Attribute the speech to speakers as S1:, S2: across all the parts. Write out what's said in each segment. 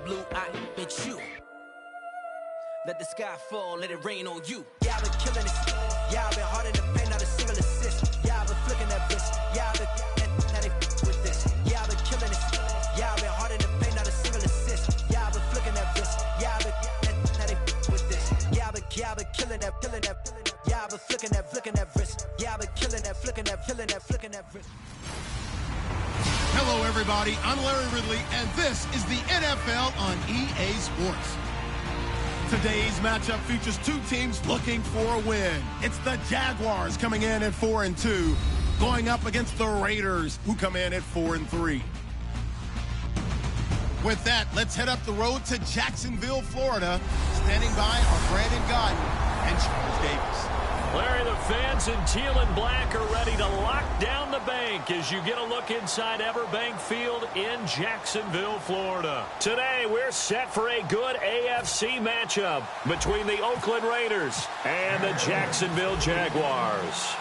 S1: goody808's. Let the sky fall, let it rain on you. Yeah, I've been killing this. Yeah, I've been hard in the paint, not a single assist. Yeah, I've been flicking that wrist. Yeah, I've been now they with this. Yeah, I've been killing this. Yeah, I've been hard in the paint, not a single assist. Yeah, I've been flicking that wrist. Yeah, I've been now they with this. Yeah, I've been killing that. Yeah, I've been flicking that wrist. Yeah, I've been killing that, flicking that wrist.
S2: Hello, everybody. I'm Larry Ridley, and this is the NFL on EA Sports. Today's matchup features two teams looking for a win. It's the Jaguars coming in at 4-2, going up against the Raiders, who come in at 4-3. With that, let's head up the road to Jacksonville, Florida. Standing by are Brandon Godden and Charles Davis.
S3: Larry, the fans in teal and black are ready to lock down the bank as you get a look inside Everbank Field in Jacksonville, Florida. Today, we're set for a good AFC matchup between the Oakland Raiders and the Jacksonville Jaguars.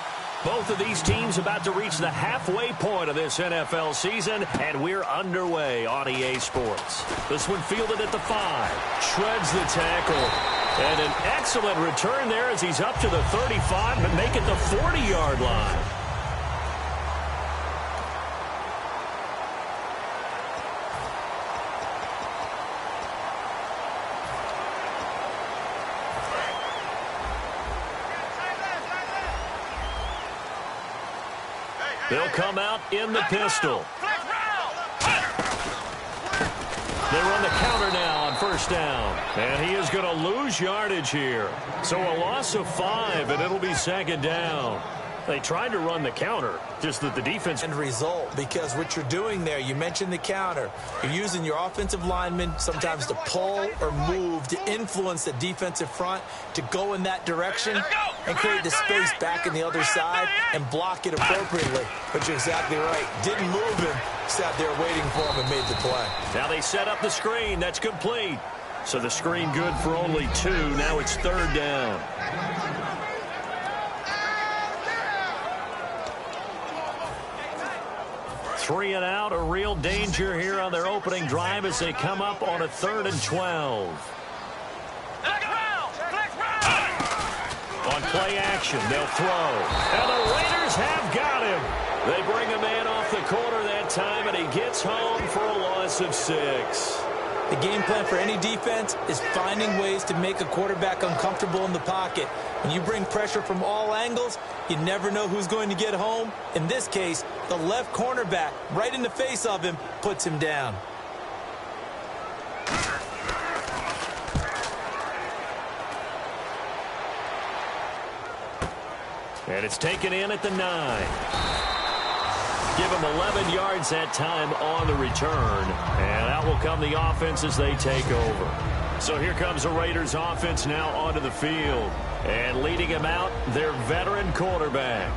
S3: Both of these teams about to reach the halfway point of this NFL season, and we're underway on EA Sports. This one fielded at the 5, shreds the tackle. And an excellent return there as he's up to the 35, but make it the 40-yard line. They'll come out in the pistol. They run the counter now on first down. And he is going to lose yardage here. So a loss of 5, and it'll be second down. They tried to run the counter, just that the defense...
S4: And result, because what you're doing there, you mentioned the counter. You're using your offensive linemen sometimes to pull or move, to influence the defensive front, to go in that direction and create the space back in the other side and block it appropriately. But you're exactly right. Didn't move him, sat there waiting for him and made the play.
S3: Now they set up the screen. That's complete. So the screen good for only 2. Now it's third down. Three and out, a real danger here on their opening drive as they come up on a 3rd and 12. On play action, they'll throw. And the Raiders have got him. They bring a man off the corner that time, and he gets home for a loss of 6.
S4: The game plan for any defense is finding ways to make a quarterback uncomfortable in the pocket. When you bring pressure from all angles, you never know who's going to get home. In this case, the left cornerback, right in the face of him, puts him down.
S3: And it's taken in at the 9. Give him 11 yards that time on the return. And out will come the offense as they take over. So here comes the Raiders offense now onto the field. And leading him out, their veteran quarterback.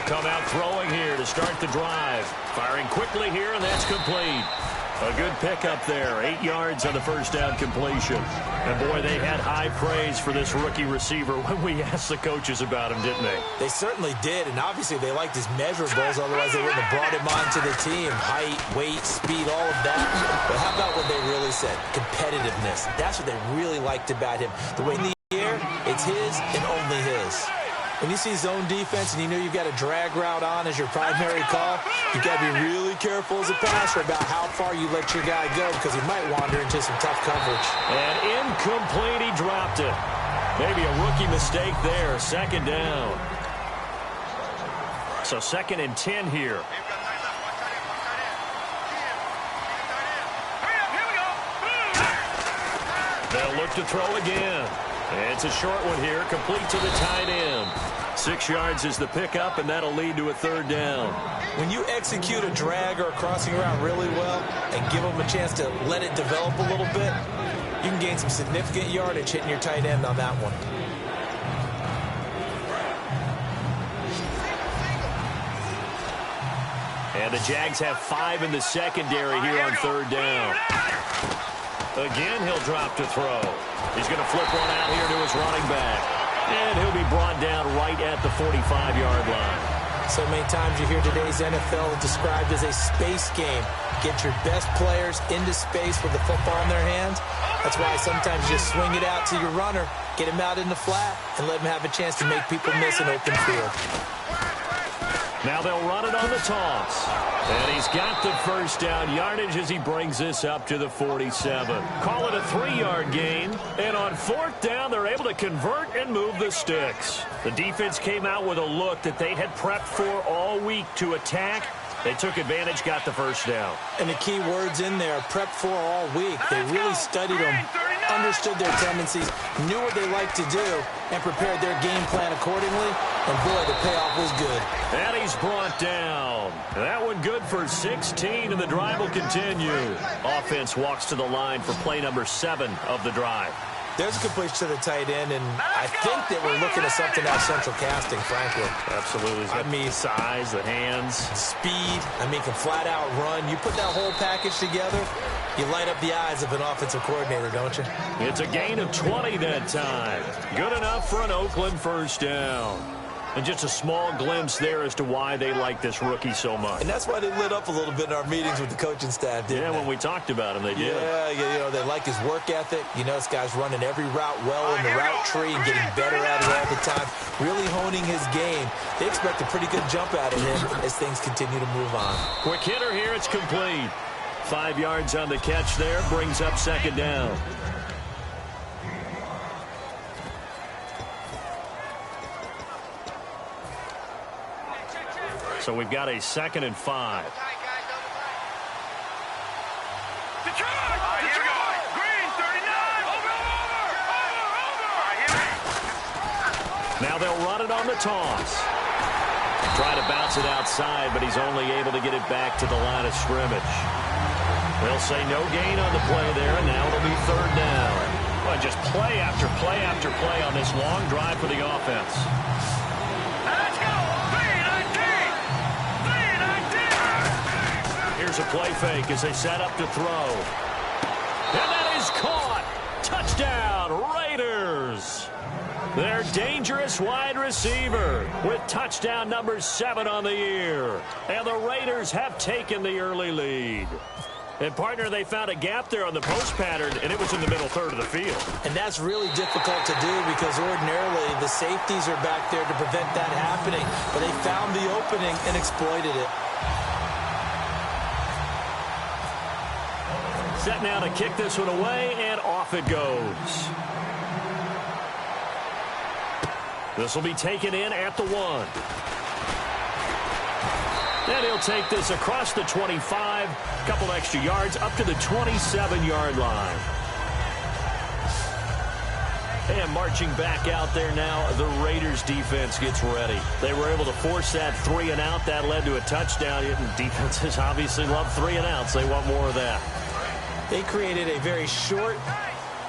S3: They'll come out throwing here to start the drive. Firing quickly here, and that's complete. A good pickup there. 8 yards on the first down completion. And, boy, they had high praise for this rookie receiver when we asked the coaches about him, didn't they?
S4: They certainly did, and obviously they liked his measurables. Otherwise, they wouldn't have brought him onto the team. Height, weight, speed, all of that. But how about what they really said? Competitiveness. That's what they really liked about him. The way in the air, it's his and only his. When you see zone defense and you know you've got a drag route on as your primary call, you've got to be really careful as a passer about how far you let your guy go because he might wander into some tough coverage.
S3: And incomplete, he dropped it. Maybe a rookie mistake there, second down. So 2nd and 10 here. They'll look to throw again. It's a short one here, complete to the tight end. 6 yards is the pickup, and that'll lead to a 3rd down.
S4: When you execute a drag or a crossing route really well and give them a chance to let it develop a little bit, you can gain some significant yardage hitting your tight end on that one.
S3: And the Jags have 5 in the secondary here on 3rd down. Again, he'll drop to throw. He's going to flip one out here to his running back. And he'll be brought down right at the 45-yard line.
S4: So many times you hear today's NFL described as a space game. Get your best players into space with the football in their hands. That's why sometimes you just swing it out to your runner, get him out in the flat, and let him have a chance to make people miss an open field.
S3: Now they'll run it on the toss. And he's got the first down yardage as he brings this up to the 47. Call it a 3-yard gain. And on 4th down, they're able to convert and move the sticks. The defense came out with a look that they had prepped for all week to attack. They took advantage, got the first down.
S4: And the key words in there, prepped for all week. They really studied them, understood their tendencies, knew what they liked to do, and prepared their game plan accordingly. And, boy, the payoff was good.
S3: And he's brought down. That one good for 16, and the drive will continue. Offense walks to the line for play number 7 of the drive.
S4: There's a completion to the tight end, and I think that we're looking at something out central casting, frankly.
S3: Absolutely. I mean, size, the hands.
S4: Speed. I mean, can flat out run. You put that whole package together, you light up the eyes of an offensive coordinator, don't you?
S3: It's a gain of 20 that time. Good enough for an Oakland first down. And just a small glimpse there as to why they like this rookie so much.
S4: And that's why they lit up a little bit in our meetings with the coaching staff, didn't they?
S3: When we talked about him, they did.
S4: Yeah, you know, they like his work ethic. You know, this guy's running every route well in the route tree and getting better at it all the time, really honing his game. They expect a pretty good jump out of him as things continue to move on.
S3: Quick hitter here, it's complete. 5 yards on the catch there, brings up 2nd down. So we've got a 2nd and 5. Now they'll run it on the toss. Try to bounce it outside, but he's only able to get it back to the line of scrimmage. They'll say no gain on the play there, and now it'll be 3rd down. Well, just play after play after play on this long drive for the offense. Here's a play fake as they set up to throw. And that is caught. Touchdown, Raiders. Their dangerous wide receiver with touchdown number 7 on the year. And the Raiders have taken the early lead. And, partner, they found a gap there on the post pattern, and it was in the middle third of the field.
S4: And that's really difficult to do because ordinarily the safeties are back there to prevent that happening. But they found the opening and exploited it.
S3: Set now to kick this one away, and off it goes. This will be taken in at the 1. And he'll take this across the 25, a couple extra yards, up to the 27-yard line. And marching back out there now, the Raiders defense gets ready. They were able to force that 3 and out. That led to a touchdown. Defenses obviously love 3 and outs. They want more of that.
S4: They created a very short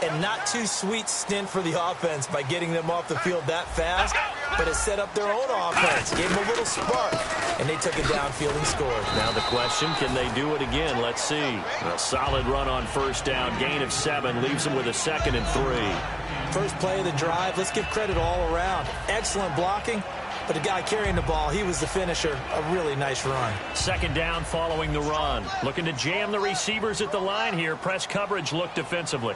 S4: and not too sweet stint for the offense by getting them off the field that fast. but it set up their own offense, gave them a little spark, and they took it downfield and scored.
S3: Now the question, can they do it again? Let's see. A solid run on first down, gain of 7, leaves them with a 2nd and 3.
S4: First play of the drive, let's give credit all around. Excellent blocking, but the guy carrying the ball, he was the finisher. A really nice run. 2nd down following the run. Looking to jam the receivers at the line here. Press coverage look defensively.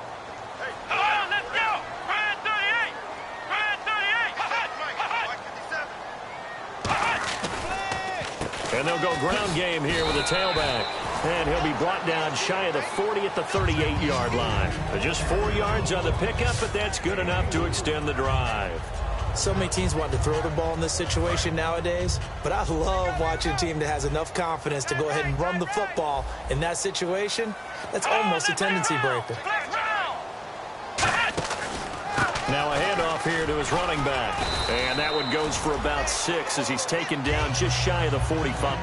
S4: And they'll go ground game here with a tailback. And he'll be brought down shy of the 40 at the 38-yard line. Just 4 yards on the pickup, but that's good enough to extend the drive. So many teams want to throw the ball in this situation nowadays, but I love watching a team that has enough confidence to go ahead and run the football in that situation. That's almost a tendency breaker. Now a handoff here to his running back. And that one goes for about 6 as he's taken down just shy of the 45.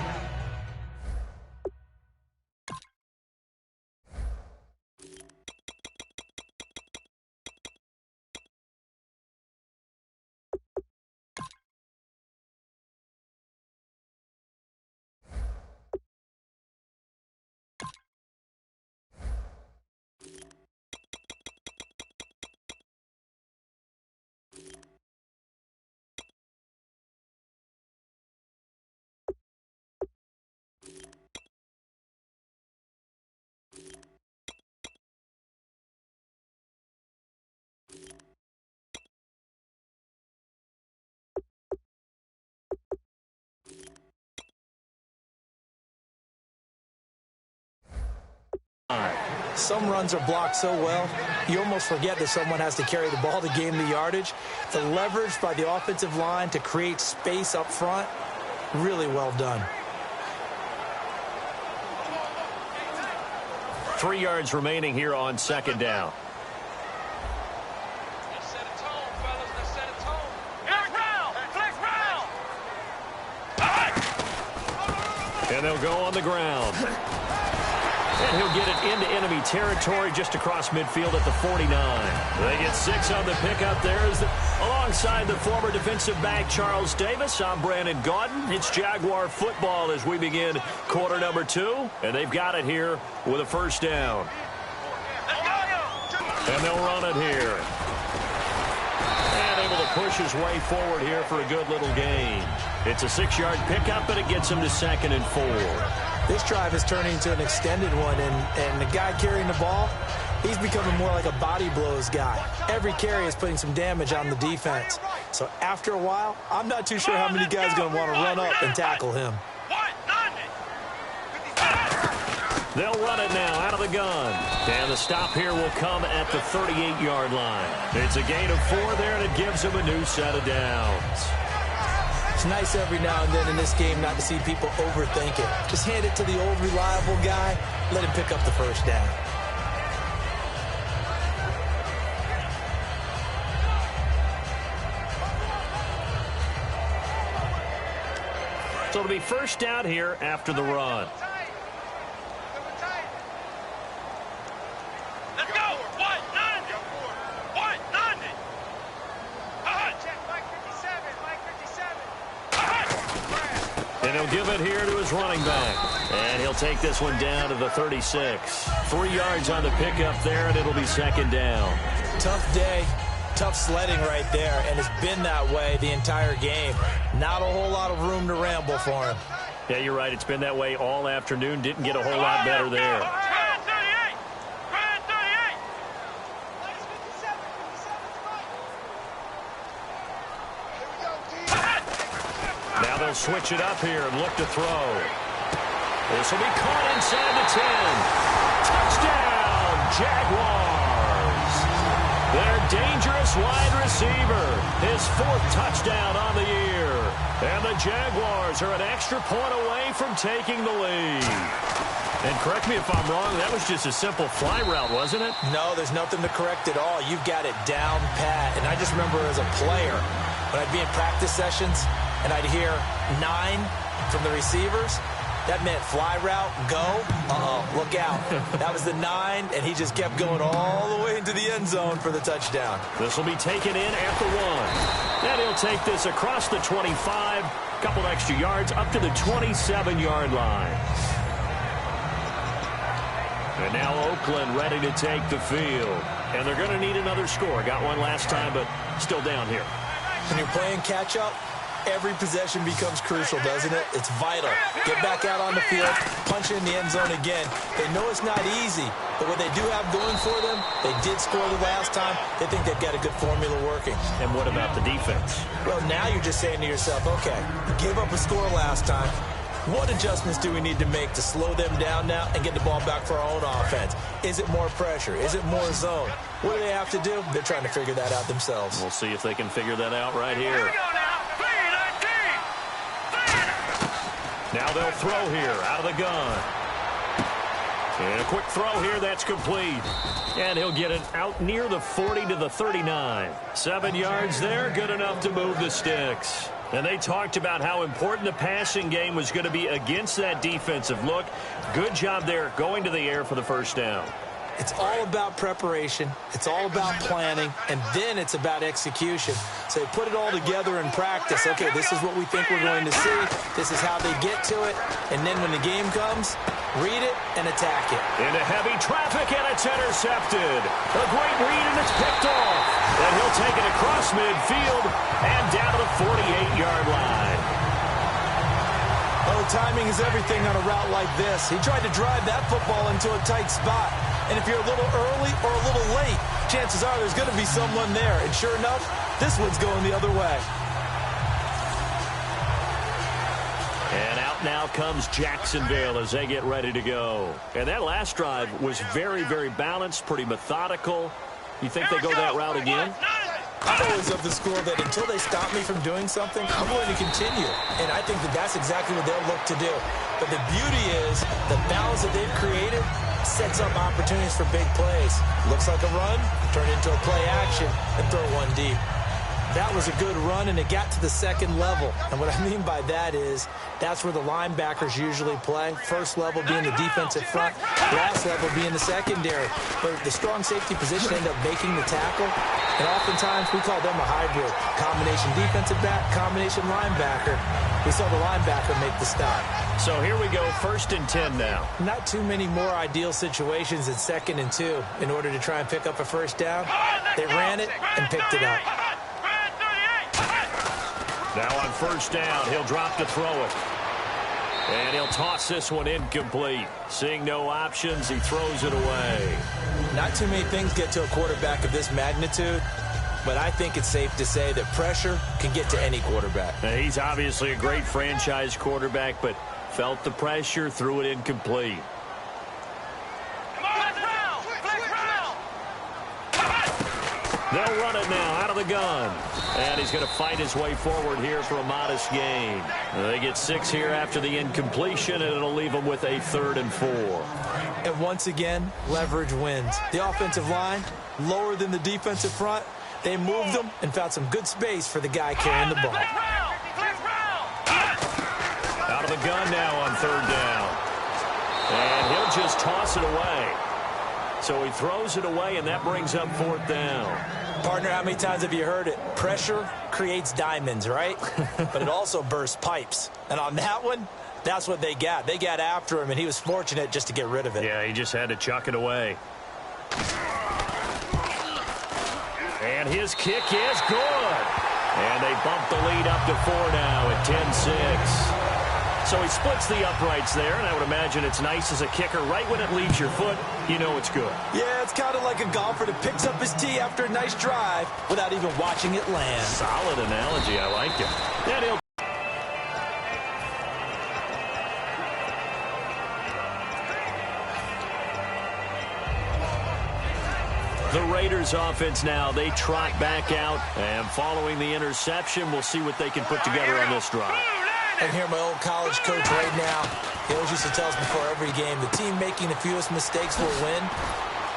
S4: Some runs are blocked so well, you almost forget that someone has to carry the ball to gain the yardage. The leverage by the offensive line to create space up front, really well done. 3 yards remaining here on 2nd down. And they'll go on the ground. And he'll get it into enemy territory just across midfield at the 49. They get 6 on the pickup there. Alongside the former defensive back Charles Davis, I'm Brandon Gaudin. It's Jaguar football as we begin quarter number 2. And they've got it here with a 1st down. And they'll run it here. And able to push his way forward here for a good little gain. It's a 6-yard pickup, but it gets him to 2nd and 4. This drive is turning into an extended one, and the guy carrying the ball, he's becoming more like a body blows guy. Every carry is putting some damage on the defense. So after a while, I'm not too sure how many guys are going to want to run up and tackle him. They'll run it now out of the gun. And the stop here will come at the 38-yard line. It's a gain of 4 there, and it gives him a new set of downs. It's nice every now and then in this game not to see people overthink it. Just hand it to the old reliable guy, let him pick up the 1st down. So it'll be 1st down here after the run. And he'll give it here to his running back. And he'll take this one down to the 36. 3 yards on the pickup there, and it'll be 2nd down. Tough day, tough sledding right there, and it's been that way the entire game. Not a whole lot of room to ramble for him. Yeah, you're right. It's been that way all afternoon. Didn't get a whole lot better there. Now they'll switch it up here and look to throw. This will be caught inside the 10. Touchdown, Jaguars. Their dangerous wide receiver. His 4th touchdown on the year. And the Jaguars are an extra point away from taking the lead. And correct me if I'm wrong, that was just a simple fly route, wasn't it? No, there's nothing to correct at all. You've got it down pat. And I just remember as a player, when I'd be in practice sessions and I'd hear 9 from the receivers, That meant fly route, go, look out. That was the 9, and he just kept going all the way into the end zone for the touchdown.
S3: This will be taken in at the 1. And he'll take this across the 25, couple extra yards up to the 27-yard line. And now Oakland ready to take the field. And they're going to need another score. Got one last time, but still down here.
S4: When you're playing catch-up, every possession becomes crucial, doesn't it? It's vital. Get back out on the field, punch in the end zone again. They know it's not easy, but what they do have going for them, they did score the last time. They think they've got a good formula working.
S3: And what about the defense?
S4: Well, now you're just saying to yourself, okay, we gave up a score last time. What adjustments do we need to make to slow them down now and get the ball back for our own offense? Is it more pressure? Is it more zone? What do they have to do? They're trying to figure that out themselves.
S3: We'll see if they can figure that out right here. Now they'll throw here out of the gun. And a quick throw here, that's complete. And he'll get it out near the 40 to the 39. 7 yards there, good enough to move the sticks. And they talked about how important the passing game was going to be against that defensive look. Good job there going to the air for the first down.
S4: It's all about preparation. It's all about planning. And then it's about execution. So they put it all together in practice. Okay, this is what we think we're going to see. This is how they get to it. And then when the game comes, read it and attack it.
S3: Into heavy traffic, and it's intercepted. A great read, and it's picked off. And he'll take it across midfield and down to the 48-yard line.
S4: Oh, timing is everything on a route like this. He tried to drive that football into a tight spot. And if you're a little early or a little late, chances are there's going to be someone there. And sure enough, this one's going the other way.
S3: And out now comes Jacksonville as they get ready to go. And that last drive was very, very balanced, pretty methodical. You think they go that route again?
S4: I'm always of the school that until they stop me from doing something, I'm going to continue. And I think that that's exactly what they'll look to do. But the beauty is the balance that they've created sets up opportunities for big plays. Looks like a run, turn into a play action, and throw one deep. That was a good run, and it got to the second level. And what I mean by that is that's where the linebackers usually play. First level being the defensive front, last level being the secondary. But the strong safety position ended up making the tackle. And oftentimes we call them a hybrid. Combination defensive back, combination linebacker. We saw the linebacker make the stop.
S3: So here we go, 1st and 10 now.
S4: Not too many more ideal situations than 2nd and 2 in order to try and pick up a first down. They ran it and picked it up.
S3: Now on 1st down, he'll drop to throw it. And he'll toss this one incomplete. Seeing no options, he throws it away.
S4: Not too many things get to a quarterback of this magnitude, but I think it's safe to say that pressure can get to any quarterback.
S3: Now, he's obviously a great franchise quarterback, but felt the pressure, threw it incomplete. They'll run it now out of the gun. And he's going to fight his way forward here for a modest gain. They get 6 here after the incompletion, and it'll leave them with a 3rd and 4.
S4: And once again, leverage wins. The offensive line, lower than the defensive front. They moved them and found some good space for the guy carrying the ball.
S3: Out of the gun now on 3rd down. And he'll just toss it away. So he throws it away, and that brings up 4th down.
S4: Partner, how many times have you heard it? Pressure creates diamonds, right? But it also bursts pipes. And on that one, that's what they got. They got after him, and he was fortunate just to get rid of it.
S3: Yeah, he just had to chuck it away. And his kick is good. And they bump the lead up to 4 now at 10-6. So he splits the uprights there, and I would imagine it's nice as a kicker. Right when it leaves your foot, you know it's good.
S4: Yeah, it's kind of like a golfer that picks up his tee after a nice drive without even watching it land.
S3: Solid analogy. I like it. And he'll the Raiders offense now, they trot back out, and following the interception, we'll see what they can put together on this drive.
S4: I can hear my old college coach right now. He always used to tell us before every game, the team making the fewest mistakes will win.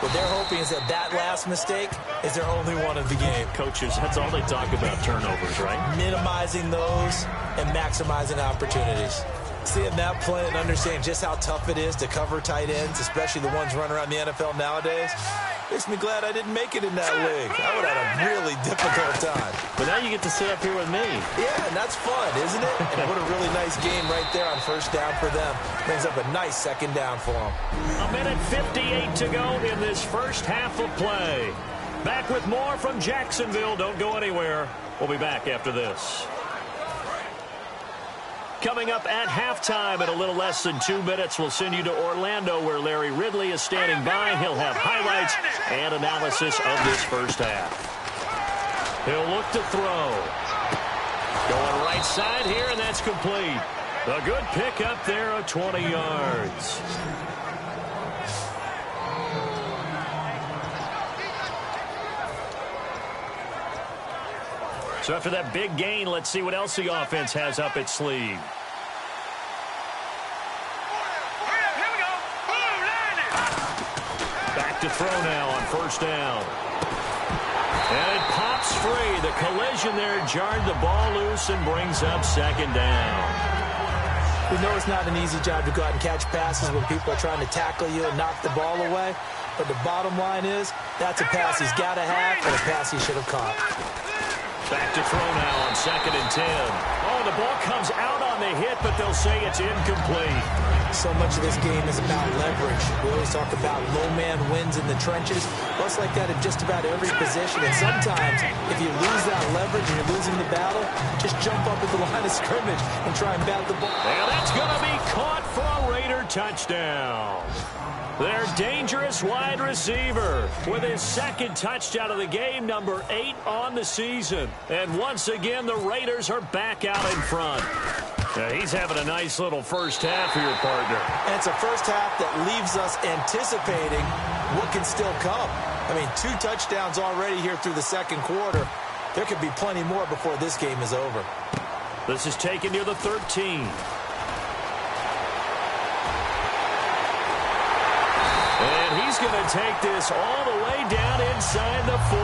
S4: What they're hoping is that last mistake is their only one of the game.
S3: Coaches, that's all they talk about, turnovers, right?
S4: Minimizing those and maximizing opportunities. Seeing that play and understanding just how tough it is to cover tight ends, especially the ones running around the NFL nowadays, makes me glad I didn't make it in that league. I would have had a really difficult time.
S3: But now you get to sit up here with me.
S4: Yeah, and that's fun, isn't it? And what a really nice game right there on first down for them. Brings up a nice second down for them.
S3: A minute 58 to go in this first half of play. Back with more from Jacksonville. Don't go anywhere. We'll be back after this. Coming up at halftime in a little less than 2 minutes, we'll send you to Orlando where Larry Ridley is standing by. He'll have highlights and analysis of this first half. He'll look to throw. Going right side here, and that's complete. A good pick up there of 20 yards. So after that big gain, let's see what else the offense has up its sleeve. Back to throw now on first down. And it pops free. The collision there jarred the ball loose and brings up second down.
S4: We know it's not an easy job to go out and catch passes when people are trying to tackle you and knock the ball away. But the bottom line is, that's a pass he's got to have and a pass he should have caught.
S3: Back to throw now on 2nd and 10. Oh, the ball comes out on the hit, but they'll say it's incomplete.
S4: So much of this game is about leverage. We always talk about low man wins in the trenches. Well, it's like that in just about every position. And sometimes, if you lose that leverage and you're losing the battle, just jump up at the line of scrimmage and try and bat the ball.
S3: And that's going to be caught for a Raider touchdown. Their dangerous wide receiver with his second touchdown of the game, number 8 on the season. And once again, the Raiders are back out in front. He's having a nice little first half for your partner.
S4: And it's a first half that leaves us anticipating what can still come. I mean, 2 touchdowns already here through the second quarter. There could be plenty more before this game is over.
S3: This is taken near the 13. And he's going to take this all the way down inside the 40.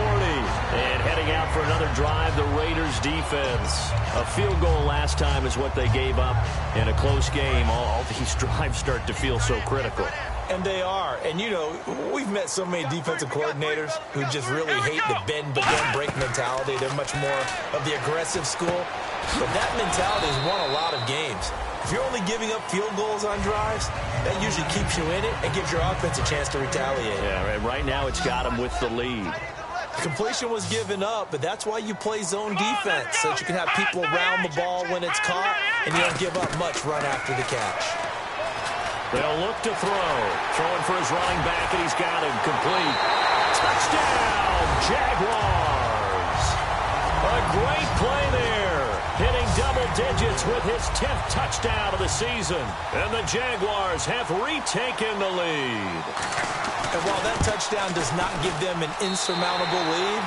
S3: And heading out for another drive, the Raiders defense. A field goal last time is what they gave up in a close game. All these drives start to feel so critical.
S4: And they are. And, you know, we've met so many defensive coordinators who just really hate the bend but don't break mentality. They're much more of the aggressive school. But that mentality has won a lot of games. If you're only giving up field goals on drives, that usually keeps you in it and gives your offense a chance to retaliate.
S3: Yeah, right now it's got them with the lead.
S4: Completion was given up, but that's why you play zone defense, so that you can have people around the ball when it's caught, and you don't give up much run after the catch.
S3: They'll look to throw. Throwing for his running back, and he's got him complete. Touchdown, Jaguars. A great play there. Hitting double digits with his 10th touchdown of the season. And the Jaguars have retaken the lead.
S4: And while that touchdown does not give them an insurmountable lead,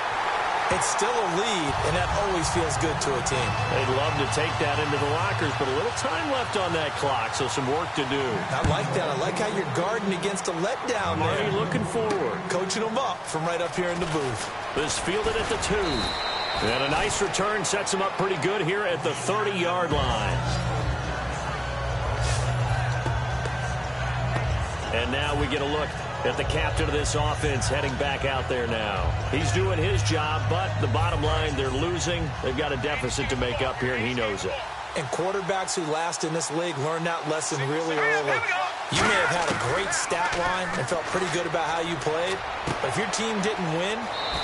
S4: it's still a lead, and that always feels good to a team.
S3: They'd love to take that into the lockers, but a little time left on that clock, so some work to do.
S4: I like that. I like how you're guarding against a letdown there.
S3: Marty looking forward.
S4: Coaching them up from right up here in the booth. This
S3: fielded at the 2. And a nice return sets him up pretty good here at the 30-yard line. And now we get a look at the captain of this offense heading back out there now. He's doing his job, but the bottom line, they're losing. They've got a deficit to make up here, and he knows it.
S4: And quarterbacks who last in this league learn that lesson really early. You may have had a great stat line and felt pretty good about how you played, but if your team didn't win,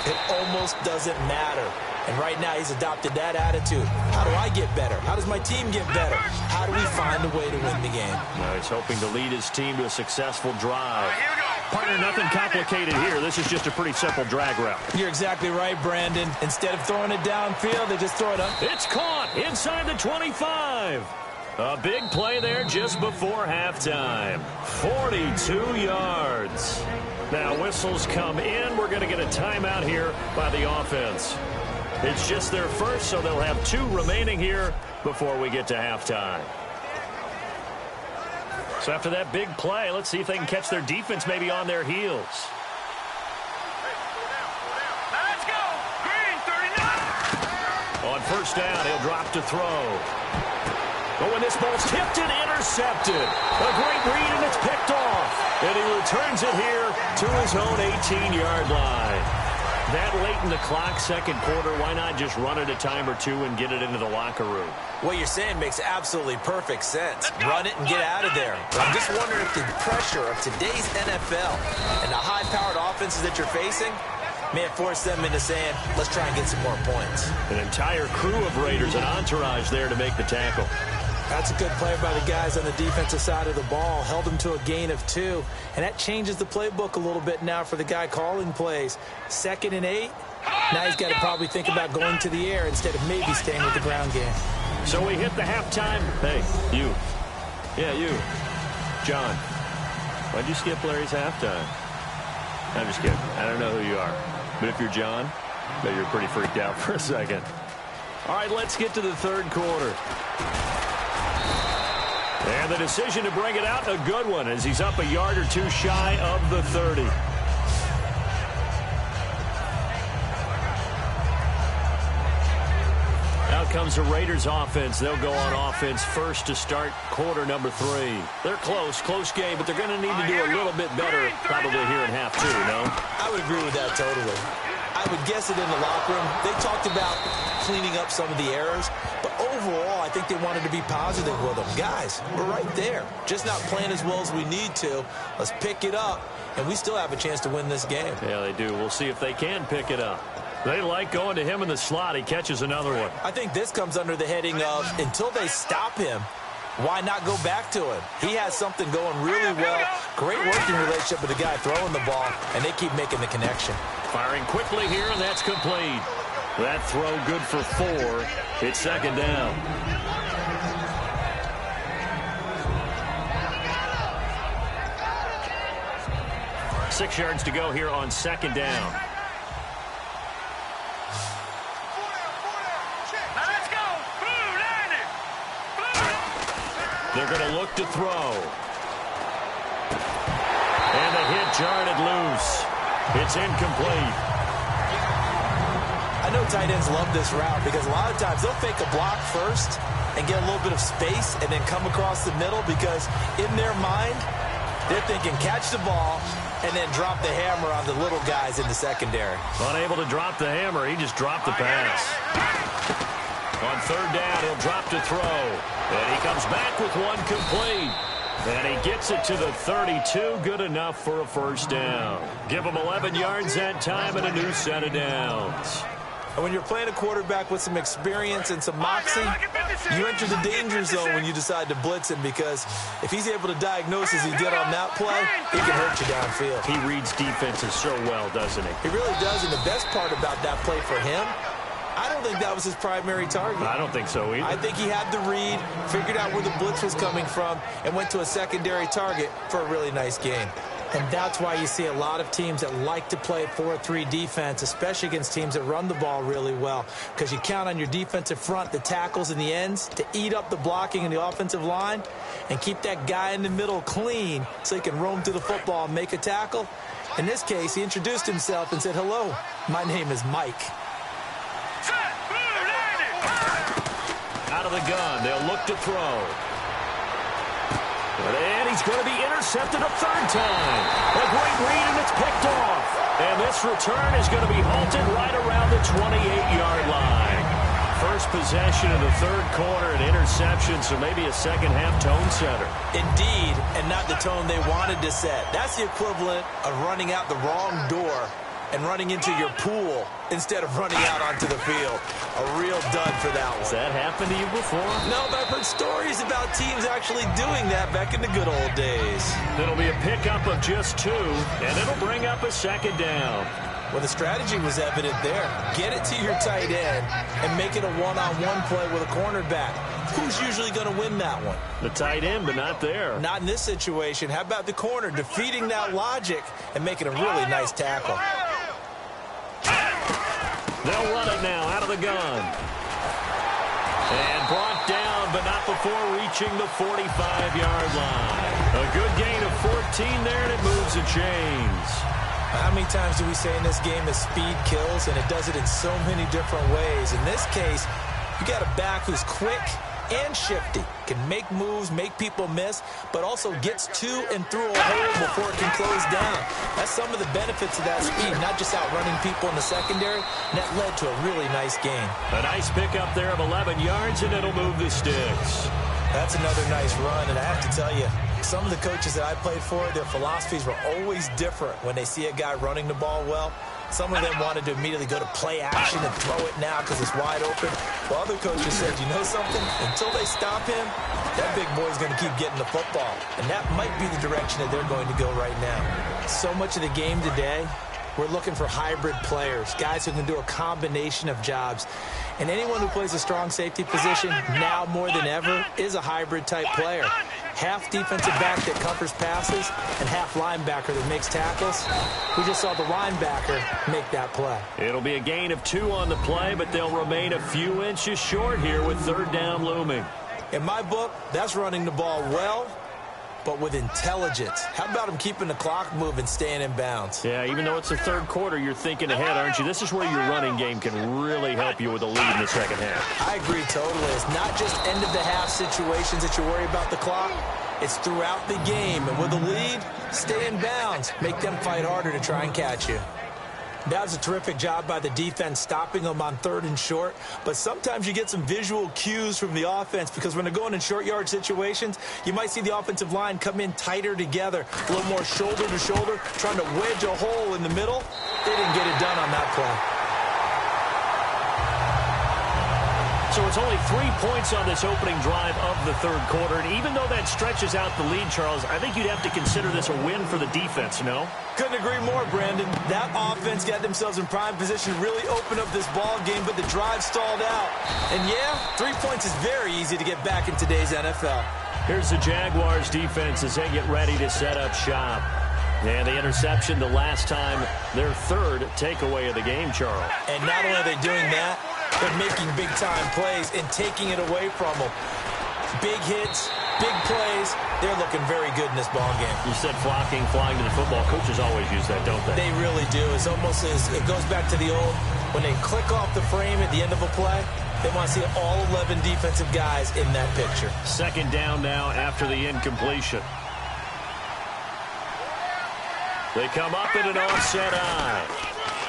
S4: it almost doesn't matter. And right now, he's adopted that attitude. How do I get better? How does my team get better? How do we find a way to win the game?
S3: Now he's hoping to lead his team to a successful drive. Partner, nothing complicated here. This is just a pretty simple drag route.
S4: You're exactly right, Brandon. Instead of throwing it downfield, they just throw it up.
S3: It's caught inside the 25. A big play there just before halftime. 42 yards. Now whistles come in. We're going to get a timeout here by the offense. It's just their first, so they'll have 2 remaining here before we get to halftime. So after that big play, let's see if they can catch their defense maybe on their heels.
S5: Let's go! Green, 39!
S3: On first down, he'll drop to throw. But when this ball's tipped and intercepted, a great read, and it's picked off. And he returns it here to his own 18-yard line. That late in the clock, second quarter, why not just run it a time or two and get it into the locker room?
S4: What you're saying makes absolutely perfect sense. Run it and get out of there. But I'm just wondering if the pressure of today's NFL and the high-powered offenses that you're facing may have forced them into saying, let's try and get some more points.
S3: An entire crew of Raiders, an entourage there to make the tackle.
S4: That's a good play by the guys on the defensive side of the ball. Held them to a gain of 2. And that changes the playbook a little bit now for the guy calling plays. 2nd and 8. Now he's got to probably think about going to the air instead of maybe staying with the ground game.
S3: So we hit the halftime. Hey, you. Yeah, you. John. Why'd you skip Larry's halftime? I'm just kidding. I don't know who you are. But if you're John, I bet you're pretty freaked out for a second. All right, let's get to the third quarter. And the decision to bring it out, a good one, as he's up a yard or two shy of the 30. Out comes the Raiders offense. They'll go on offense first to start quarter number 3. They're close game, but they're going to need to do a little bit better probably here in half 2, no?
S4: I would agree with that totally. I would guess it in the locker room. They talked about cleaning up some of the errors, but overall, I think they wanted to be positive with them. Guys, we're right there. Just not playing as well as we need to. Let's pick it up, and we still have a chance to win this game.
S3: Yeah, they do. We'll see if they can pick it up. They like going to him in the slot. He catches another one.
S4: I think this comes under the heading of, until they stop him, why not go back to him? He has something going really well. Great working relationship with the guy throwing the ball, and they keep making the connection. Firing quickly here, and that's complete.
S3: That throw good for 4. It's second down. Six yards to go here on second down. They're going to look to throw. And the hit jarred it loose. It's incomplete.
S4: I know tight ends love this route because a lot of times they'll fake a block first and get a little bit of space and then come across the middle because in their mind, they're thinking catch the ball and then drop the hammer on the little guys in the secondary.
S3: Unable to drop the hammer, he just dropped the pass. On third down, he'll drop to throw. And he comes back with one complete. And he gets it to the 32. Good enough for a first down. Give him 11 yards that time and a new set of downs.
S4: And when you're playing a quarterback with some experience and some moxie, you enter the danger zone when you decide to blitz him because if he's able to diagnose as he did on that play, he can hurt you downfield.
S3: He reads defenses so well, doesn't he?
S4: He really does, and the best part about that play for him, I don't think that was his primary target.
S3: I don't think so either.
S4: I think he had the read, figured out where the blitz was coming from, and went to a secondary target for a really nice gain. And that's why you see a lot of teams that like to play 4-3 defense, especially against teams that run the ball really well, because you count on your defensive front, the tackles and the ends, to eat up the blocking in the offensive line and keep that guy in the middle clean so he can roam through the football and make a tackle. In this case, he introduced himself and said, "Hello, my name is Mike."
S3: Out of the gun, they'll look to throw. And he's going to be intercepted a third time. A great read, and it's picked off. And this return is going to be halted right around the 28-yard line. First possession of the third quarter, an interception, so maybe a second-half tone setter.
S4: Indeed, and not the tone they wanted to set. That's the equivalent of running out the wrong door and running into your pool instead of running out onto the field. A real dud for that one.
S3: Has that happened to you before?
S4: No, but I've heard stories about teams actually doing that back in the good old days.
S3: It'll be a pickup of just 2, and it'll bring up a second down.
S4: Well, the strategy was evident there. Get it to your tight end and make it a one-on-one play with a cornerback. Who's usually going to win that one?
S3: The tight end, but not there.
S4: Not in this situation. How about the corner defeating that logic and making a really nice tackle?
S3: They'll run it now out of the gun. And brought down, but not before reaching the 45-yard line. A good gain of 14 there, and it moves the chains.
S4: How many times do we say in this game that speed kills, and it does it in so many different ways? In this case, you got a back who's quick and shifty. Can make moves, make people miss, but also gets to and through a hole before it can close down. That's some of the benefits of that speed, not just outrunning people in the secondary, and that led to a really nice gain.
S3: A nice pickup there of 11 yards, and it'll move the sticks.
S4: That's another nice run, and I have to tell you, some of the coaches that I played for, their philosophies were always different when they see a guy running the ball well. Some of them wanted to immediately go to play action and throw it now because it's wide open. While other coaches said, you know something? Until they stop him, that big boy's going to keep getting the football. And that might be the direction that they're going to go right now. So much of the game today, we're looking for hybrid players, guys who can do a combination of jobs. And anyone who plays a strong safety position, now more than ever, is a hybrid-type player. Half defensive back that covers passes and half linebacker that makes tackles. We just saw the linebacker make that play.
S3: It'll be a gain of 2 on the play, but they'll remain a few inches short here with third down looming.
S4: In my book, that's running the ball well, but with intelligence. How about him keeping the clock moving, staying in bounds?
S3: Yeah, even though it's the third quarter, you're thinking ahead, aren't you? This is where your running game can really help you with a lead in the second half.
S4: I agree totally. It's not just end-of-the-half situations that you worry about the clock. It's throughout the game. And with a lead, stay in bounds. Make them fight harder to try and catch you. That was a terrific job by the defense stopping them on 3rd and short. But sometimes you get some visual cues from the offense because when they're going in short yard situations, you might see the offensive line come in tighter together, a little more shoulder to shoulder, trying to wedge a hole in the middle. They didn't get it done on that play.
S3: So it's only 3 points on this opening drive of the third quarter. And even though that stretches out the lead, Charles, I think you'd have to consider this a win for the defense, no?
S4: Couldn't agree more, Brandon. That offense got themselves in prime position to really open up this ball game, but the drive stalled out. And yeah, 3 points is very easy to get back in today's NFL.
S3: Here's the Jaguars defense as they get ready to set up shop. And the interception the last time, their third takeaway of the game, Charles.
S4: And not only are they doing that, they're making big-time plays and taking it away from them. Big hits, big plays. They're looking very good in this ball game.
S3: You said flying to the football. Coaches always use that, don't they?
S4: They really do. It's almost as it goes back to the old, when they click off the frame at the end of a play, they want to see all 11 defensive guys in that picture.
S3: Second down now after the incompletion. They come up in an offset eye.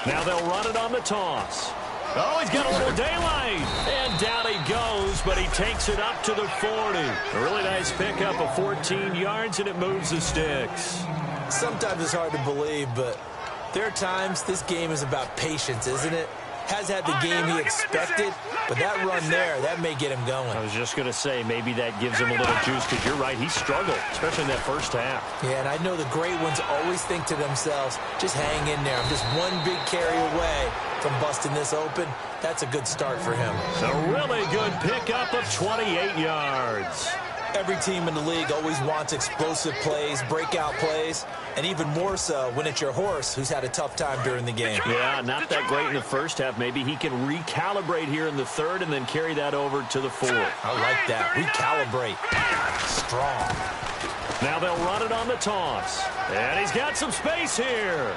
S3: Now they'll run it on the toss. Oh, he's got a little daylight. And down he goes, but he takes it up to the 40. A really nice pickup of 14 yards, and it moves the sticks.
S4: Sometimes it's hard to believe, but there are times this game is about patience, isn't it? Has had the game he expected, but that run there, that may get him going.
S3: I was just going to say, maybe that gives him a little juice, because you're right, he struggled, especially in that first half.
S4: Yeah, and I know the great ones always think to themselves, just hang in there. I'm just one big carry away from busting this open. That's a good start for him.
S3: A really good pickup of 28 yards.
S4: Every team in the league always wants explosive plays, breakout plays, and even more so when it's your horse who's had a tough time during the game.
S3: Yeah, not that great in the first half. Maybe he can recalibrate here in the third and then carry that over to the fourth.
S4: I like that. Recalibrate. Strong.
S3: Now they'll run it on the toss. And he's got some space here.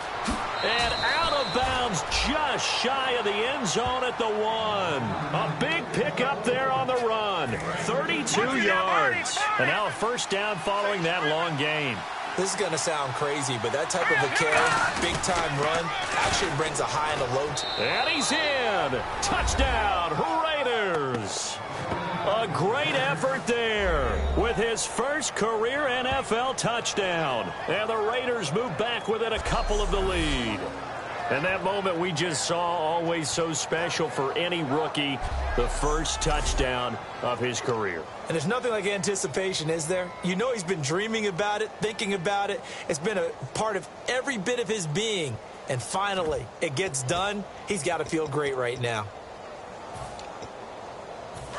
S3: And out of bounds just shy of the end zone at the 1. A big pickup there on the run. 32 yards. And now a first down following that long gain.
S4: This is going to sound crazy, but that type of a carry, big-time run, actually brings a high and a low.
S3: And he's in. Touchdown, Raiders. A great effort there with his first career NFL touchdown. And the Raiders move back within a couple of the lead. And that moment we just saw, always so special for any rookie, the first touchdown of his career.
S4: And there's nothing like anticipation, is there? You know he's been dreaming about it, thinking about it. It's been a part of every bit of his being. And finally, it gets done. He's got to feel great right now.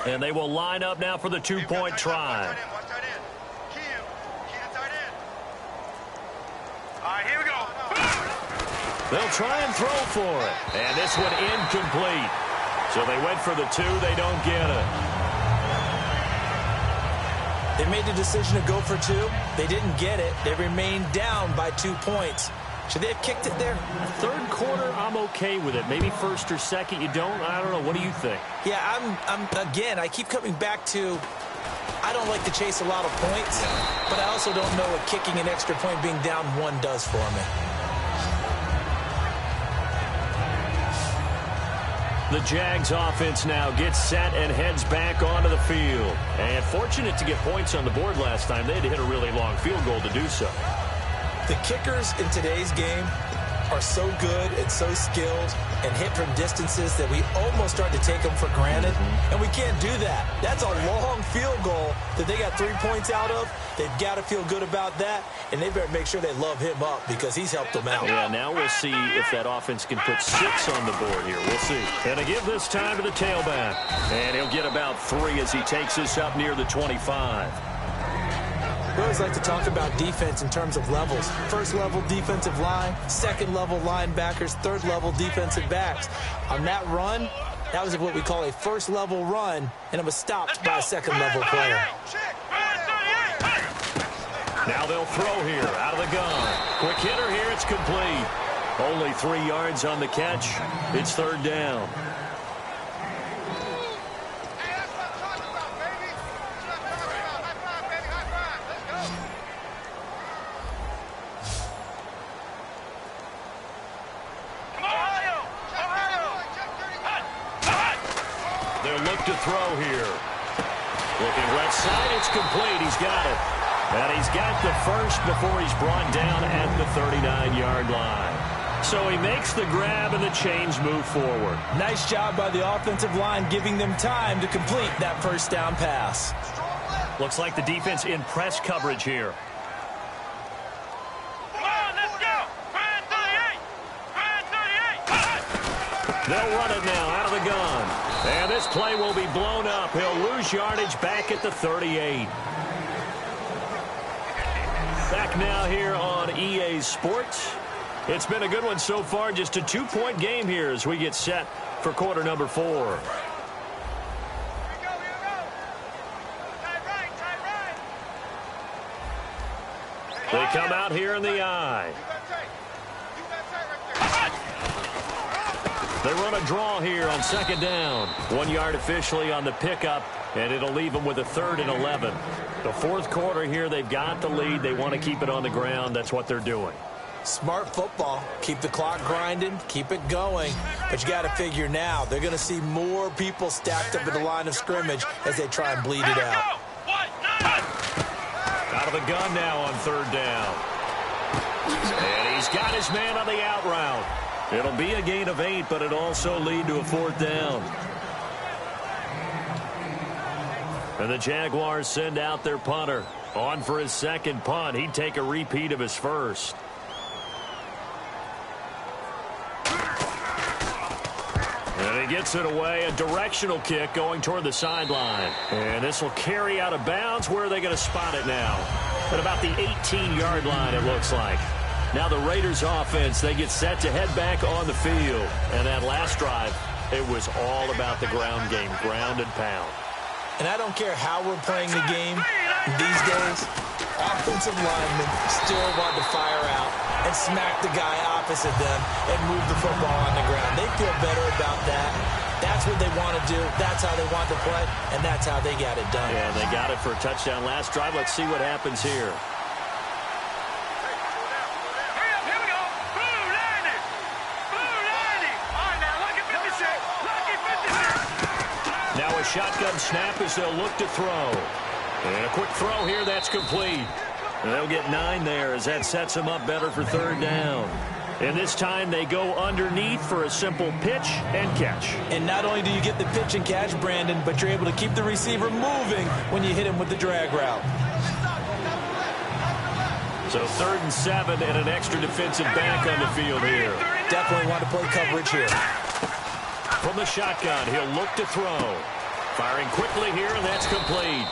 S3: And they will line up now for the two-point try.
S5: All right, here we go.
S3: They'll try and throw for it. And this one incomplete. So they went for the 2. They don't get it.
S4: They made the decision to go for 2. They didn't get it. They remained down by 2 points. Should they have kicked it there?
S3: Third quarter, I'm okay with it. Maybe first or second, you don't. I don't know. What do you think?
S4: Yeah, again, I keep coming back to, I don't like to chase a lot of points, but I also don't know what kicking an extra point being down 1 does for me.
S3: The Jags offense now gets set and heads back onto the field. And fortunate to get points on the board last time. They had to hit a really long field goal to do so.
S4: The kickers in today's game are so good and so skilled and hit from distances that we almost start to take them for granted. And we can't do that. That's a long field goal that they got 3 points out of. They've got to feel good about that, and they better make sure they love him up because he's helped them out.
S3: Yeah, now we'll see if that offense can put 6 on the board here. We'll see. And to give this time to the tailback. And he'll get about 3 as he takes this up near the 25.
S4: We always like to talk about defense in terms of levels. First level defensive line, second level linebackers, third level defensive backs. On that run, that was what we call a first level run, and it was stopped by a second level player.
S3: Now they'll throw here out of the gun. Quick hitter here, it's complete. Only 3 yards on the catch. It's third down. To throw here. Looking left side, it's complete. He's got it. And he's got the first before he's brought down at the 39-yard line. So he makes the grab and the chains move forward.
S4: Nice job by the offensive line giving them time to complete that first down pass.
S3: Looks like the defense in press coverage here. They'll run it now out of the gun. And this play will be blown up. He'll lose yardage back at the 38. Back now here on EA Sports. It's been a good one so far. Just a 2-point game here as we get set for quarter number 4. They come out here in the eye. They run a draw here on second down. 1 yard officially on the pickup, and it'll leave them with a 3rd and 11. The fourth quarter here, they've got the lead. They want to keep it on the ground. That's what they're doing.
S4: Smart football. Keep the clock grinding. Keep it going. But you got to figure now, they're going to see more people stacked up at the line of scrimmage as they try and bleed it out.
S3: Out of the gun now on third down. And he's got his man on the out route. It'll be a gain of 8, but it'll also lead to a 4th down. And the Jaguars send out their punter. On for his second punt. He'd take a repeat of his first. And he gets it away. A directional kick going toward the sideline. And this will carry out of bounds. Where are they going to spot it now? At about the 18-yard line, it looks like. Now the Raiders offense, they get set to head back on the field. And that last drive, it was all about the ground game, ground and pound.
S4: And I don't care how we're playing the game these days, offensive linemen still want to fire out and smack the guy opposite them and move the football on the ground. They feel better about that. That's what they want to do. That's how they want to play, and that's how they got it done.
S3: Yeah, they got it for a touchdown last drive. Let's see what happens here. Now a shotgun snap as they'll look to throw. And a quick throw here, that's complete. And they'll get 9 there as that sets them up better for third down. And this time they go underneath for a simple pitch and catch.
S4: And not only do you get the pitch and catch, Brandon, but you're able to keep the receiver moving when you hit him with the drag route.
S3: So 3rd and 7 and an extra defensive back on the field here.
S4: Definitely want to play coverage here.
S3: From the shotgun, he'll look to throw. Firing quickly here, and that's complete.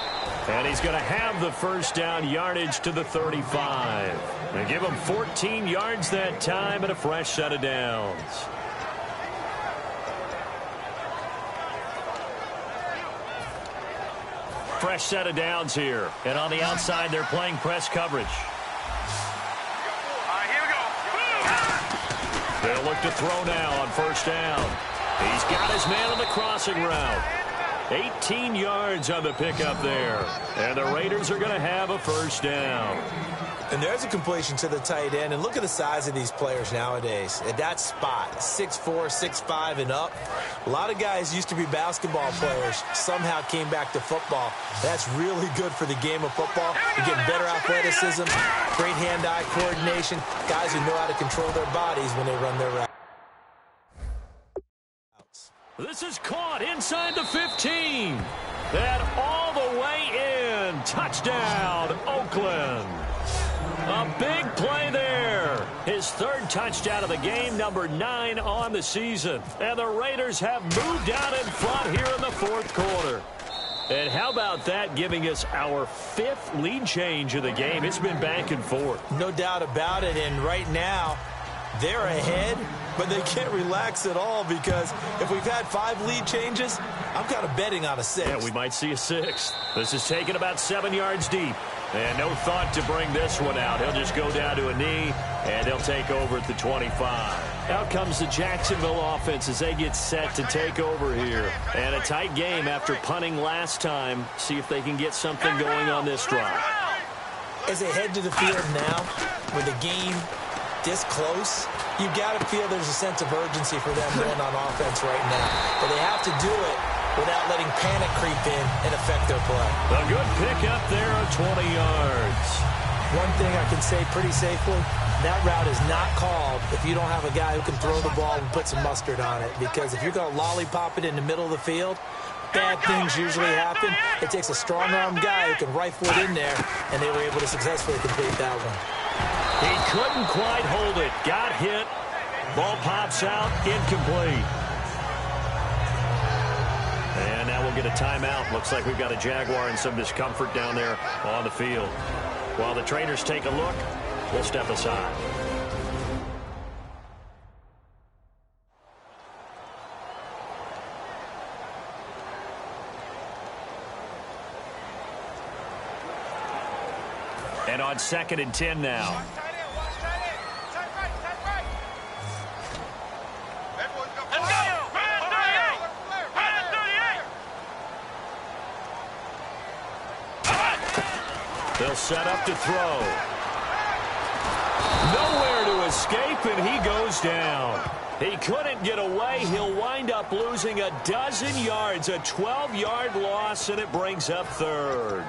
S3: And he's going to have the first down yardage to the 35. They give him 14 yards that time and a fresh set of downs. Fresh set of downs here. And on the outside, they're playing press coverage.
S5: All right, here we go.
S3: They'll look to throw now on first down. He's got his man on the crossing route. 18 yards on the pickup there. And the Raiders are going to have a first down.
S4: And there's a completion to the tight end. And look at the size of these players nowadays. At that spot, 6'4", 6'5", and up. A lot of guys used to be basketball players, somehow came back to football. That's really good for the game of football. You're getting better athleticism, great hand-eye coordination, guys who know how to control their bodies when they run their routes.
S3: This is caught inside the 15. And all the way in. Touchdown, Oakland. A big play there. His third touchdown of the game, number 9 on the season. And the Raiders have moved out in front here in the fourth quarter. And how about that, giving us our 5th lead change of the game? It's been back and forth.
S4: No doubt about it. And right now, they're ahead, but they can't relax at all because if we've had 5 lead changes, I'm kind of betting on a 6th.
S3: Yeah, we might see a 6th. This is taken about 7 yards deep. And no thought to bring this one out. He'll just go down to a knee, and they'll take over at the 25. Out comes the Jacksonville offense as they get set to take over here. And a tight game after punting last time. See if they can get something going on this drive.
S4: As they head to the field now, with the game this close, you got to feel there's a sense of urgency for them going on offense right now. But they have to do it without letting panic creep in and affect their play.
S3: A good pickup there of 20 yards.
S4: One thing I can say pretty safely, that route is not called if you don't have a guy who can throw the ball and put some mustard on it. Because if you're going to lollipop it in the middle of the field, bad things usually happen. It takes a strong-armed guy who can rifle it in there, and they were able to successfully complete that one.
S3: He couldn't quite hold it. Got hit. Ball pops out. Incomplete. And now we'll get a timeout. Looks like we've got a Jaguar in some discomfort down there on the field. While the trainers take a look, we'll step aside. And on 2nd and 10 now. They'll set up to throw. Nowhere to escape, and he goes down. He couldn't get away. He'll wind up losing a dozen yards, a 12-yard loss, and it brings up 3rd.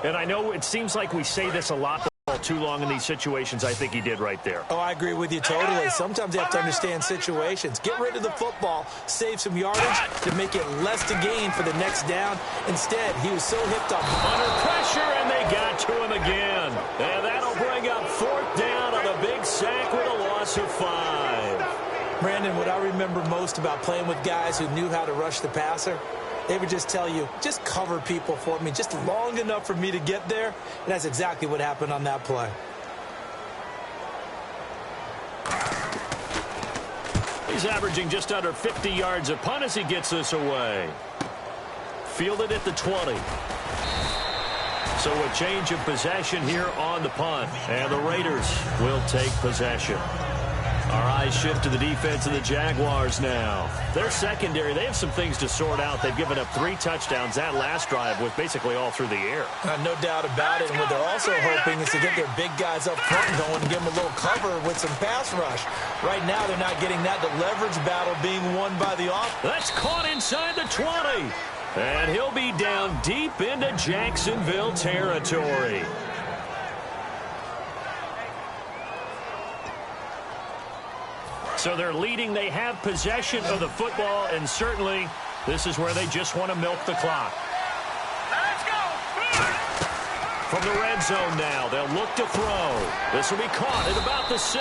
S3: And I know it seems like we say this a lot, but too long in these situations. I think he did right there.
S4: Oh, I agree with you totally. Sometimes you have to understand situations. Get rid of the football, save some yardage to make it less to gain for the next down. Instead, he was so hipped up.
S3: Under pressure, and they got to him again. And that'll bring up 4th down on a big sack with a loss of 5.
S4: Brandon, what I remember most about playing with guys who knew how to rush the passer, they would just tell you, just cover people for me, just long enough for me to get there. And that's exactly what happened on that play.
S3: He's averaging just under 50 yards a punt as he gets this away. Fielded at the 20. So a change of possession here on the punt. And the Raiders will take possession. Our eyes shift to the defense of the Jaguars now. Their secondary, they have some things to sort out. They've given up 3 touchdowns. That last drive was basically all through the air.
S4: No doubt about it. And what they're also hoping is to get their big guys up front going and give them a little cover with some pass rush. Right now, they're not getting that. The leverage battle being won by the offense.
S3: That's caught inside the 20. And he'll be down deep into Jacksonville territory. So they're leading. They have possession of the football, and certainly this is where they just want to milk the clock. Let's go! From the red zone now, they'll look to throw. This will be caught at about the 6.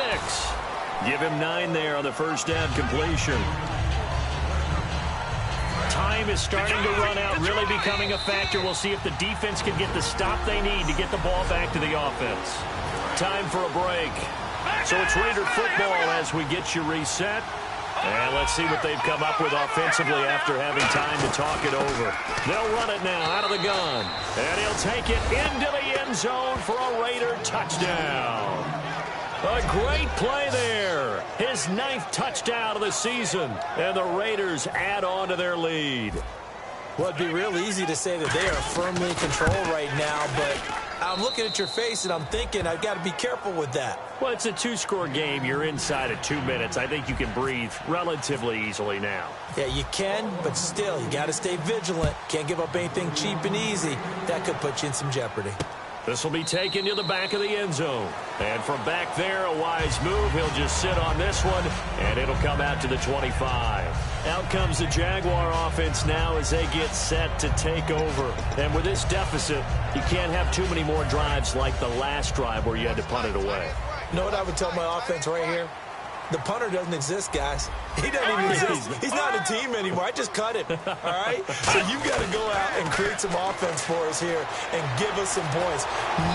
S3: Give him 9 there on the first down completion. Time is starting to run out, really becoming a factor. We'll see if the defense can get the stop they need to get the ball back to the offense. Time for a break. So it's Raider football as we get you reset. And let's see what they've come up with offensively after having time to talk it over. They'll run it now out of the gun. And he'll take it into the end zone for a Raider touchdown. A great play there. His 9th touchdown of the season. And the Raiders add on to their lead.
S4: Well, it'd be real easy to say that they are firmly in control right now, but I'm looking at your face and I'm thinking I've got to be careful with that.
S3: Well, it's a 2-score game. You're inside of 2 minutes. I think you can breathe relatively easily now.
S4: Yeah, you can, but still, you got to stay vigilant. Can't give up anything cheap and easy. That could put you in some jeopardy.
S3: This will be taken to the back of the end zone. And from back there, a wise move. He'll just sit on this one, and it'll come out to the 25. Out comes the Jaguar offense now as they get set to take over. And with this deficit, you can't have too many more drives like the last drive where you had to punt it away.
S4: You know what I would tell my offense right here? The punter doesn't exist, guys. He doesn't even exist. He's not a team anymore. I just cut him, all right? So you've got to go out and create some offense for us here and give us some points.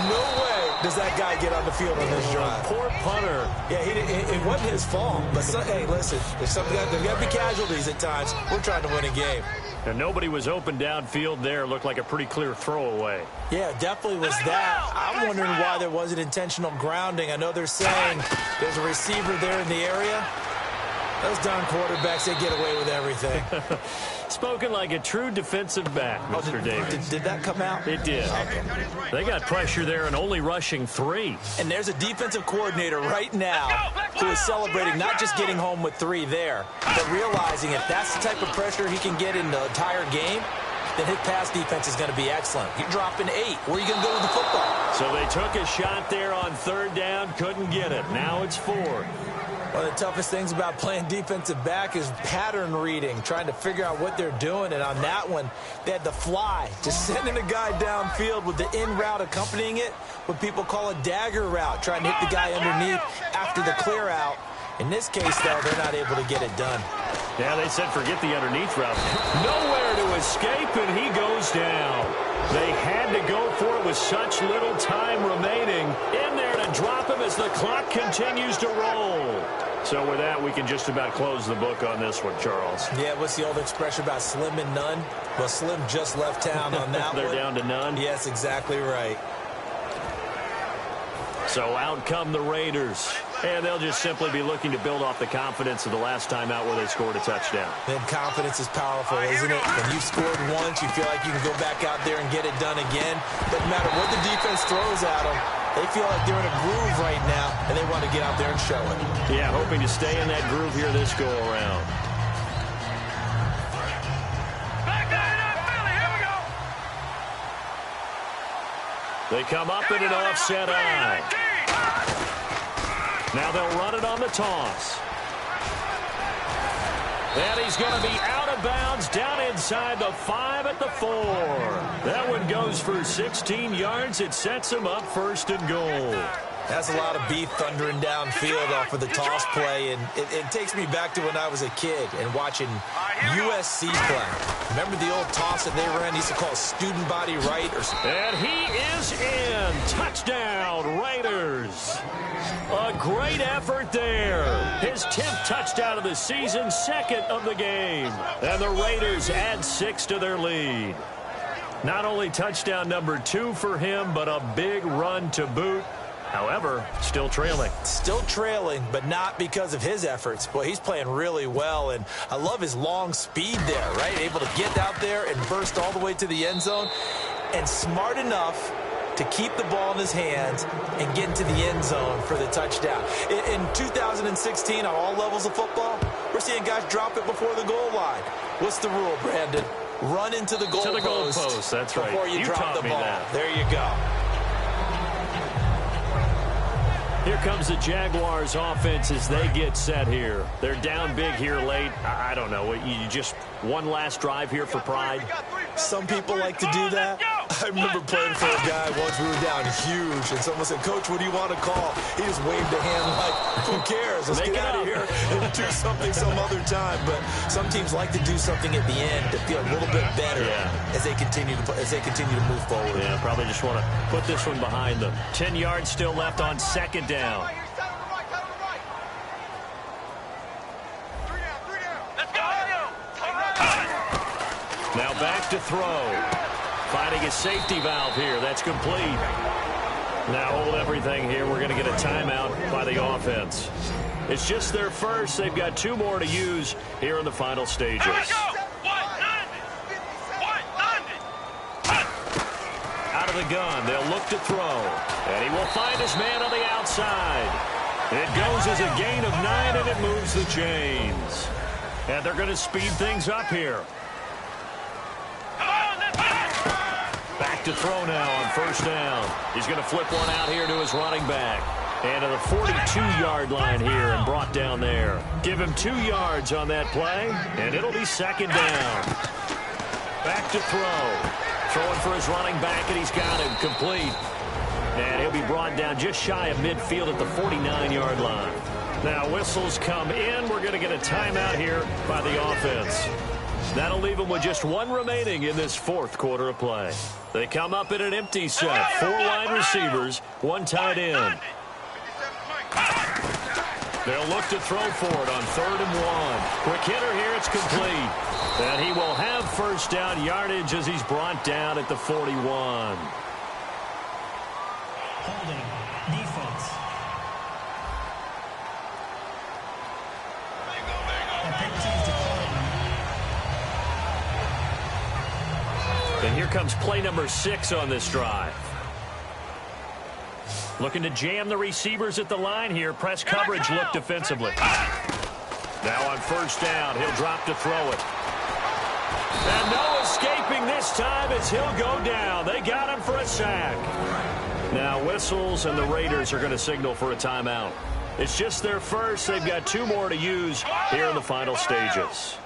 S4: No way does that guy get on the field on this drive.
S3: Poor punter.
S4: Yeah, it wasn't his fault. But, hey, listen, there's got to be casualties at times. We're trying to win a game.
S3: And nobody was open downfield there. Looked like a pretty clear throwaway.
S4: Yeah, definitely was that. I'm wondering why there wasn't intentional grounding. I know they're saying there's a receiver there in the area. Those darn quarterbacks, they get away with everything.
S3: Spoken like a true defensive back, Mr. Davis.
S4: Did that come out?
S3: It did.
S4: Okay.
S3: They got pressure there and only rushing 3.
S4: And there's a defensive coordinator right now who is celebrating not just getting home with 3 there, but realizing if that's the type of pressure he can get in the entire game, then his pass defense is going to be excellent. You're dropping 8. Where are you going to go with the football?
S3: So they took a shot there on 3rd down, couldn't get it. Now it's 4th.
S4: One of the toughest things about playing defensive back is pattern reading, trying to figure out what they're doing. And on that one, they had the fly, just sending a guy downfield with the in route accompanying it, what people call a dagger route, trying to hit the guy underneath after the clear out. In this case, though, they're not able to get it done.
S3: Yeah, they said forget the underneath route. Nowhere to escape, and he goes down. They had to go for it with such little time remaining. In there to drop him as the clock continues to roll. So with that, we can just about close the book on this one, Charles.
S4: Yeah, what's the old expression about slim and none? Well, Slim just left town on that
S3: They're
S4: one.
S3: down to none?
S4: Yes, exactly right.
S3: So out come the Raiders. And they'll just simply be looking to build off the confidence of the last time out where they scored a touchdown.
S4: Then confidence is powerful, isn't it? When you've scored once, you feel like you can go back out there and get it done again. Doesn't matter what the defense throws at them. They feel like they're in a groove right now, and they want to get out there and show it.
S3: Yeah, hoping to stay in that groove here this go-around. They come up in an offset eye. Now they'll run it on the toss. And he's going to be out of bounds down inside the 5 at the 4. That one goes for 16 yards. It sets him up 1st and goal.
S4: That's a lot of beef thundering downfield off of the toss play, and it takes me back to when I was a kid and watching USC play. Remember the old toss that they ran? They used to call it student body right.
S3: And he is in. Touchdown, Raiders. A great effort there. His 10th touchdown of the season, 2nd of the game. And the Raiders add 6 to their lead. Not only touchdown number 2 for him, but a big run to boot. However, still trailing.
S4: Still trailing, but not because of his efforts. Boy, he's playing really well, and I love his long speed there, right? Able to get out there and burst all the way to the end zone, and smart enough to keep the ball in his hands and get into the end zone for the touchdown. In 2016, on all levels of football, we're seeing guys drop it before the goal line. What's the rule, Brandon? Run into the goalpost.
S3: That's right.
S4: Before you drop the ball. There you go.
S3: Here comes the Jaguars offense as they get set here. They're down big here late. I don't know. You just one last drive here for pride?
S4: Some people like to do that. I remember playing for a guy once. We were down huge, and someone said, "Coach, what do you want to call?" He just waved a hand like, "Who cares? Let's get out of here and do something some other time." But some teams like to do something at the end to feel a little bit better as they continue to move forward.
S3: Yeah, probably just want to put this one behind them. 10 yards still left on 2nd down. Now back to throw. Finding a safety valve here. That's complete. Now hold everything here. We're going to get a timeout by the offense. It's just their first. They've got 2 more to use here in the final stages. Out of the gun, they'll look to throw. And he will find his man on the outside. It goes as a gain of 9, and it moves the chains. And they're going to speed things up here. Back to throw now on first down. He's going to flip one out here to his running back. And to the 42-yard line here and brought down there. Give him 2 yards on that play, and it'll be second down. Back to throw. Throwing for his running back, and he's got him complete. And he'll be brought down just shy of midfield at the 49-yard line. Now whistles come in. We're going to get a timeout here by the offense. That'll leave them with just 1 remaining in this 4th quarter of play. They come up in an empty set. 4 wide receivers, 1 tight end. They'll look to throw for it on 3rd and 1. Quick hitter here, it's complete. And he will have first down yardage as he's brought down at the 41.
S5: Holding defense.
S3: And here comes play number 6 on this drive. Looking to jam the receivers at the line here. Press coverage look defensively. Now on first down, he'll drop to throw it. And no escaping this time as he'll go down. They got him for a sack. Now whistles, and the Raiders are going to signal for a timeout. It's just their first. They've got 2 more to use here in the final stages.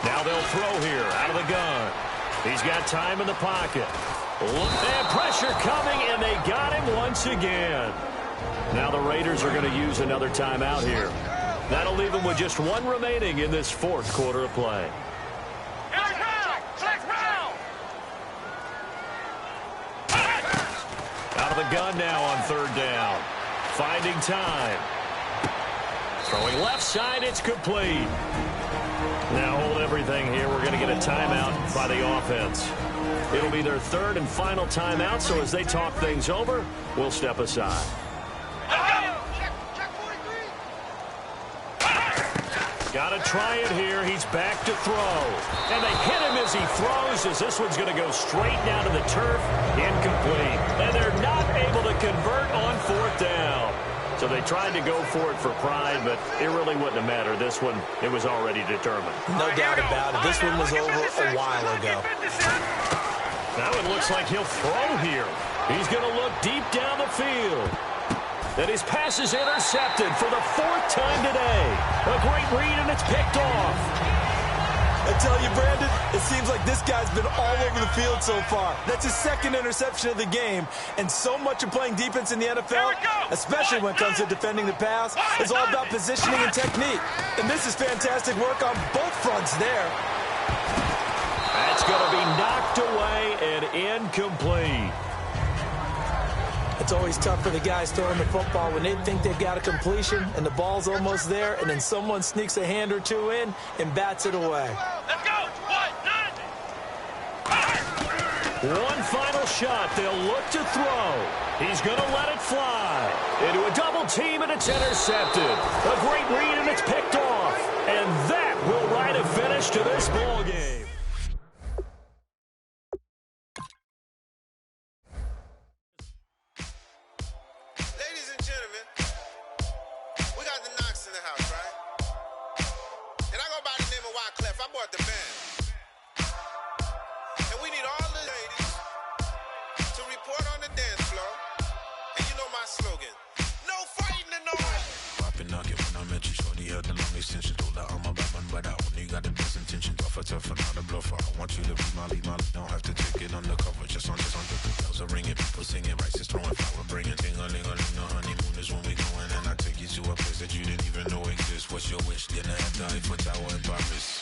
S3: Now they'll throw here out of the gun. He's got time in the pocket. And pressure coming, and they got him once again. Now the Raiders are going to use another timeout here. That'll leave them with just 1 remaining in this 4th quarter of play. Out of the gun now on 3rd down. Finding time. Throwing left side, it's complete. Now hold everything here. We're going to get a timeout by the offense. It'll be their 3rd and final timeout, so as they talk things over, we'll step aside. Got to try it here. He's back to throw. And they hit him as he throws, as this one's going to go straight down to the turf. Incomplete. And they're not able to convert on 4th down. So they tried to go for it for pride, but it really wouldn't have mattered. This one, it was already determined.
S4: No doubt about it. This one was over a while ago.
S3: Now it looks like he'll throw here. He's going to look deep down the field. And his pass is intercepted for the 4th time today. A great read, and it's picked off.
S4: I tell you, Brandon, it seems like this guy's been all over the field so far. That's his 2nd interception of the game. And so much of playing defense in the NFL, especially when it comes to defending the pass, is all about positioning and technique. And this is fantastic work on both fronts there.
S3: That's going to be knocked away and incomplete.
S4: It's always tough for the guys throwing the football when they think they've got a completion and the ball's almost there, and then someone sneaks a hand or 2 in and bats it away.
S3: Let's go. 1 final shot. They'll look to throw. He's going to let it fly. Into a double team, and it's intercepted. A great read, and it's picked off. And that will write a finish to this ball game.
S6: What's your wish? Dinner at the Eiffel Tower in Paris.